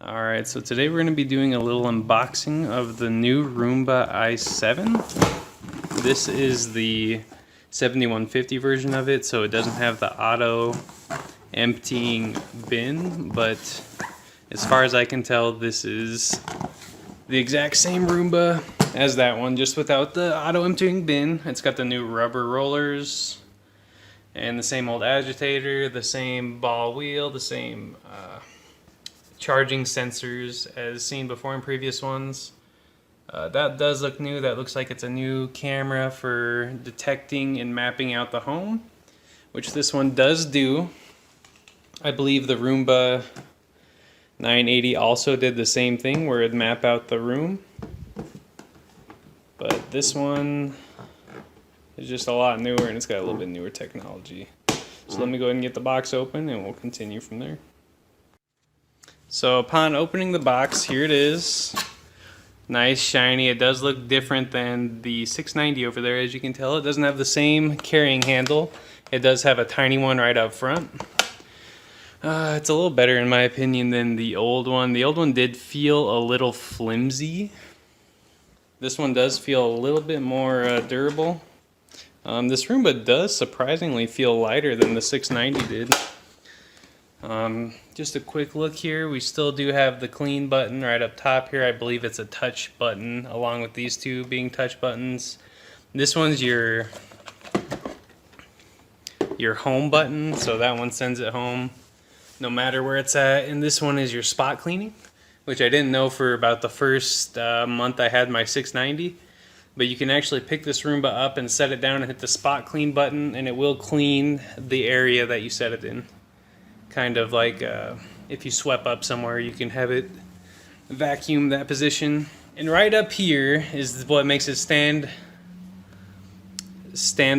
Alright, so today we're going to be doing a little unboxing of the new Roomba i7. This is the 7150 version of it, so it doesn't have the auto emptying bin, but as far as I can tell, this is the exact same Roomba as that one, just without the auto emptying bin. It's got the new rubber rollers and the same old agitator, the same ball wheel, the same charging sensors as seen before in previous ones. That does look new. That looks like it's a new camera for detecting and mapping out the home, which this one does do. I believe the Roomba 980 also did the same thing where it'd map out the room. But this one is just a lot newer and it's got a little bit newer technology. So let me go ahead and get the box open and we'll continue from there. So upon opening the box, here it is. Nice, shiny. It does look different than the 690 over there, as you can tell. It doesn't have the same carrying handle. It does have a tiny one right up front. It's a little better in my opinion than the old one. The old one did feel a little flimsy. This one does feel a little bit more durable. This Roomba does surprisingly feel lighter than the 690 did. Just a quick look here, we still do have the clean button right up top here. I believe it's a touch button along with these two being touch buttons. This one's your home button, so that one sends it home no matter where it's at. And this one is your spot cleaning, which I didn't know for about the first month I had my 690. But you can actually pick this Roomba up and set it down and hit the spot clean button and it will clean the area that you set it in. Kind of like if you swept up somewhere, you can have it vacuum that position. And right up here is what makes it stand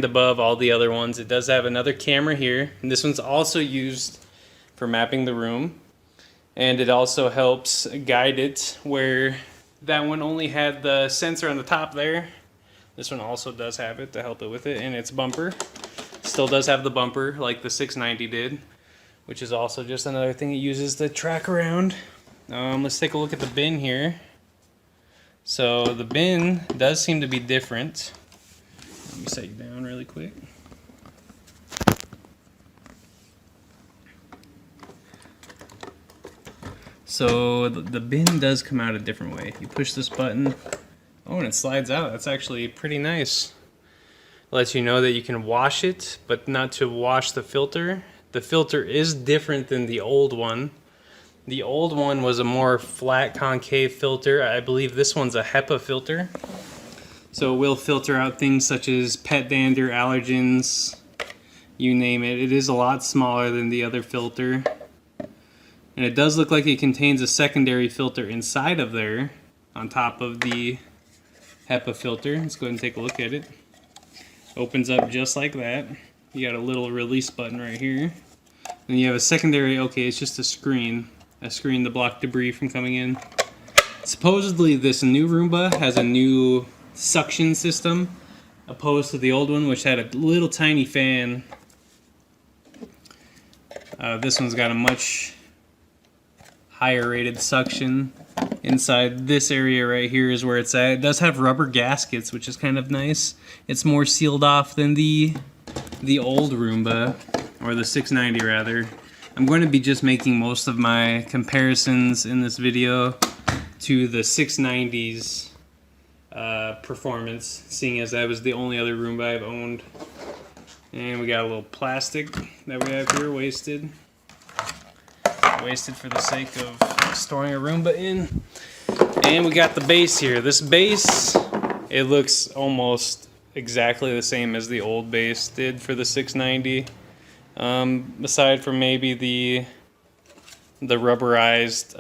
above all the other ones. It does have another camera here, and this one's also used for mapping the room. And it also helps guide it, where that one only had the sensor on the top there. This one also does have it to help it with it, and its bumper still does have the bumper like the 690 did, which is also just another thing it uses to track around. Let's take a look at the bin here. So the bin does seem to be different. Let me set you down really quick. So the bin does come out a different way. You push this button, oh, and it slides out. That's actually pretty nice. It lets you know that you can wash it, but not to wash the filter. The filter is different than the old one. The old one was a more flat concave filter. I believe this one's a HEPA filter. So it will filter out things such as pet dander, allergens, you name it. It is a lot smaller than the other filter. And it does look like it contains a secondary filter inside of there on top of the HEPA filter. Let's go ahead and take a look at it. Opens up just like that. You got a little release button right here. Then you have a secondary, okay, it's just a screen to block debris from coming in. Supposedly this new Roomba has a new suction system opposed to the old one, which had a little tiny fan. This one's got a much higher rated suction. Inside this area right here is where it's at. It does have rubber gaskets, which is kind of nice. It's more sealed off than the old Roomba, or the 690 rather. I'm going to be just making most of my comparisons in this video to the 690's performance, seeing as that was the only other Roomba I've owned. And we got a little plastic that we have here wasted for the sake of storing a Roomba in. And we got the base here. This base, it looks almost exactly the same as the old base did for the 690, aside from maybe the rubberized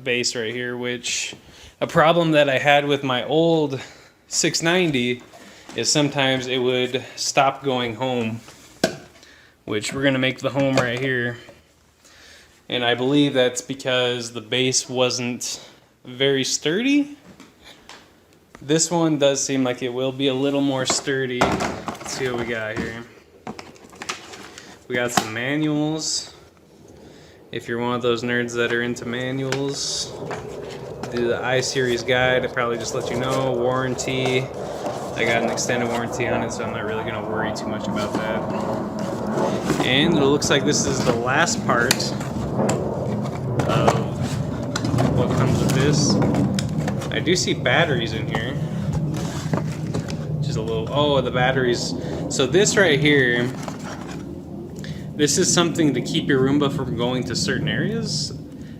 base right here, which a problem that I had with my old 690 is sometimes it would stop going home, which we're gonna make the home right here. And I believe that's because the base wasn't very sturdy. This one does seem like it will be a little more sturdy. Let's see what we got here. We got some manuals. If you're one of those nerds that are into manuals, the I-Series guide, it probably just let you know. Warranty, I got an extended warranty on it, so I'm not really going to worry too much about that. And it looks like this is the last part of what comes with this. I do see batteries in here. Just a little, oh, the batteries. So this right here, this is something to keep your Roomba from going to certain areas.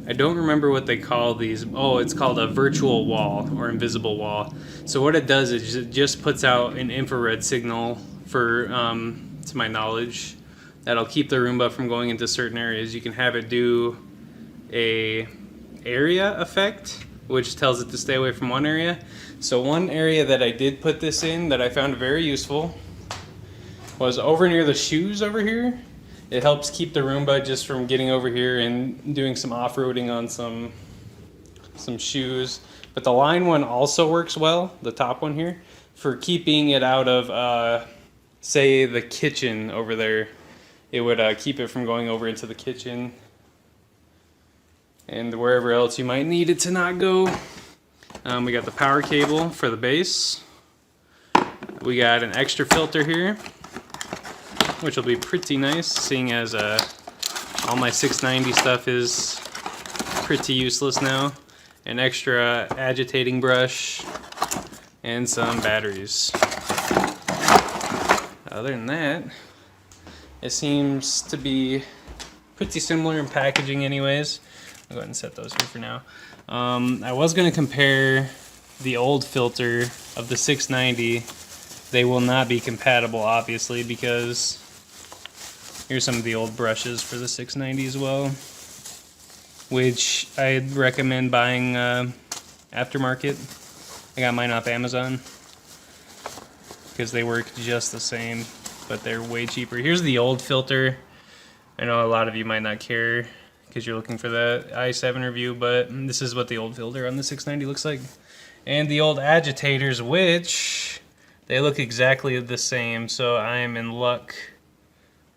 I don't remember what they call these. Oh, it's called a virtual wall or invisible wall. So what it does is it just puts out an infrared signal for, to my knowledge, that'll keep the Roomba from going into certain areas. You can have it do a area effect, which tells it to stay away from one area. So one area that I did put this in that I found very useful was over near the shoes over here. It helps keep the Roomba just from getting over here and doing some off-roading on some shoes. But the line one also works well, the top one here, for keeping it out of, say, the kitchen over there. It would keep it from going over into the kitchen and wherever else you might need it to not go. We got the power cable for the base. We got an extra filter here, which will be pretty nice, seeing as all my 690 stuff is pretty useless now. An extra agitating brush and some batteries. Other than that, it seems to be pretty similar in packaging anyways. I'll go ahead and set those here for now. I was going to compare the old filter of the 690. They will not be compatible, obviously, because here's some of the old brushes for the 690 as well, which I'd recommend buying aftermarket. I got mine off Amazon because they work just the same, but they're way cheaper. Here's the old filter. I know a lot of you might not care because you're looking for the i7 review, but this is what the old filter on the 690 looks like. And the old agitators, which they look exactly the same, so I am in luck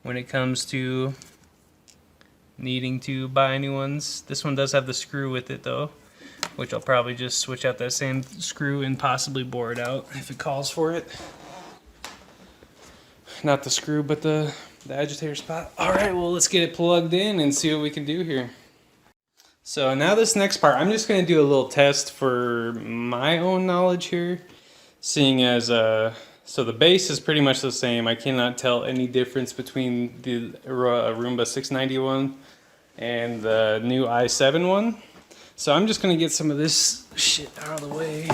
when it comes to needing to buy new ones. This one does have the screw with it though, which I'll probably just switch out that same screw and possibly bore it out if it calls for it. Not the screw, but the agitator spot. All right, well, let's get it plugged in and see what we can do here. So now this next part, I'm just gonna do a little test for my own knowledge here, seeing as, so the base is pretty much the same. I cannot tell any difference between the Roomba 691 and the new i7 one. So I'm just gonna get some of this shit out of the way.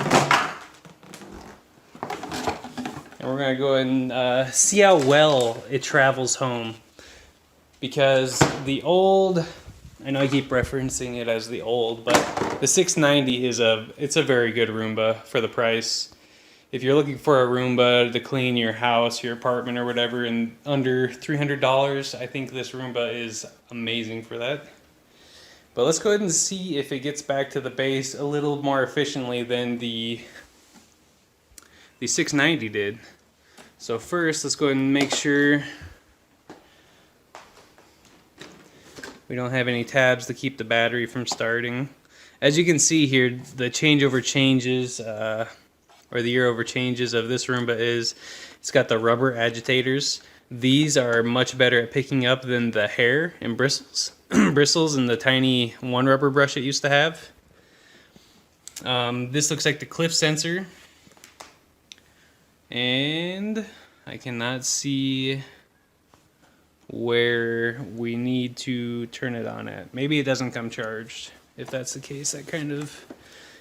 And we're gonna go ahead and see how well it travels home. Because the old, I know I keep referencing it as the old, but the 690 it's a very good Roomba for the price. If you're looking for a Roomba to clean your house, your apartment, or whatever, and under $300, I think this Roomba is amazing for that. But let's go ahead and see if it gets back to the base a little more efficiently than the 690 did. So first, let's go ahead and make sure we don't have any tabs to keep the battery from starting. As you can see here, the changeover changes, or the year over changes of this Roomba is, it's got the rubber agitators. These are much better at picking up than the hair and bristles, bristles and the tiny one rubber brush it used to have. This looks like the cliff sensor. And I cannot see where we need to turn it on at. Maybe it doesn't come charged. If that's the case, that kind of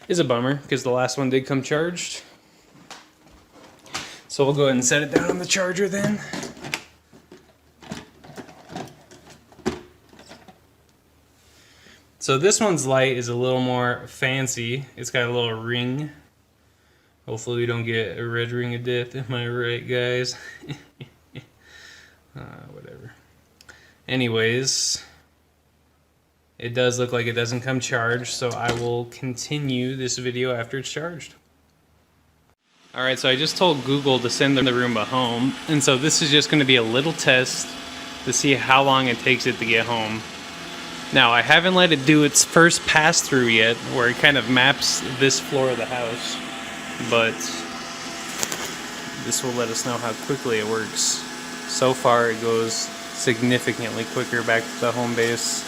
is a bummer because the last one did come charged. So we'll go ahead and set it down on the charger then. So this one's light is a little more fancy. It's got a little ring. Hopefully we don't get a red ring of death. Am I right, guys? Whatever. Anyways, it does look like it doesn't come charged, so I will continue this video after it's charged. Alright, so I just told Google to send the Roomba home, and so this is just going to be a little test to see how long it takes it to get home. Now, I haven't let it do its first pass through yet, where it kind of maps this floor of the house, but this will let us know how quickly it works. So far, it goes significantly quicker back to the home base.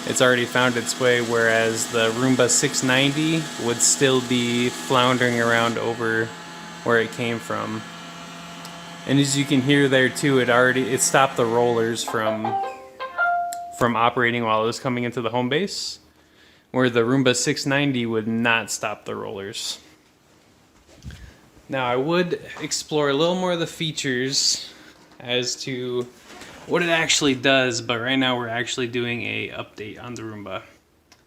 It's already found its way, whereas the Roomba 690 would still be floundering around over where it came from. And as you can hear there too, it stopped the rollers from operating while it was coming into the home base, where the Roomba 690 would not stop the rollers. Now I would explore a little more of the features as to what it actually does, but right now we're actually doing a update on the Roomba,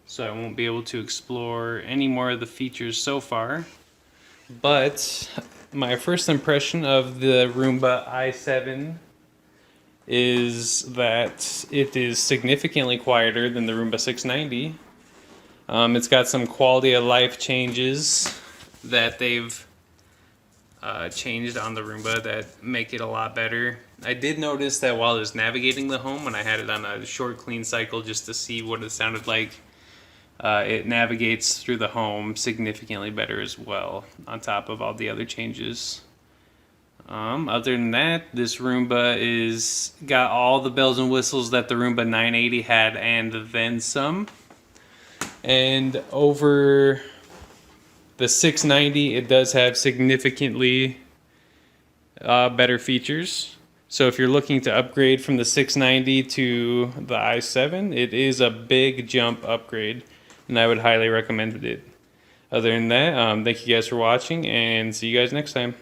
so I won't be able to explore any more of the features so far. But my first impression of the Roomba i7 is that it is significantly quieter than the Roomba 690. It's got some quality of life changes that they've changed on the Roomba that make it a lot better. I did notice that while it was navigating the home, when I had it on a short clean cycle just to see what it sounded like, it navigates through the home significantly better as well, on top of all the other changes. Other than that, this Roomba is got all the bells and whistles that the Roomba 980 had and then some. And over the 690, it does have significantly better features. So if you're looking to upgrade from the 690 to the i7, it is a big jump upgrade, and I would highly recommend it. Other than that, thank you guys for watching, and see you guys next time.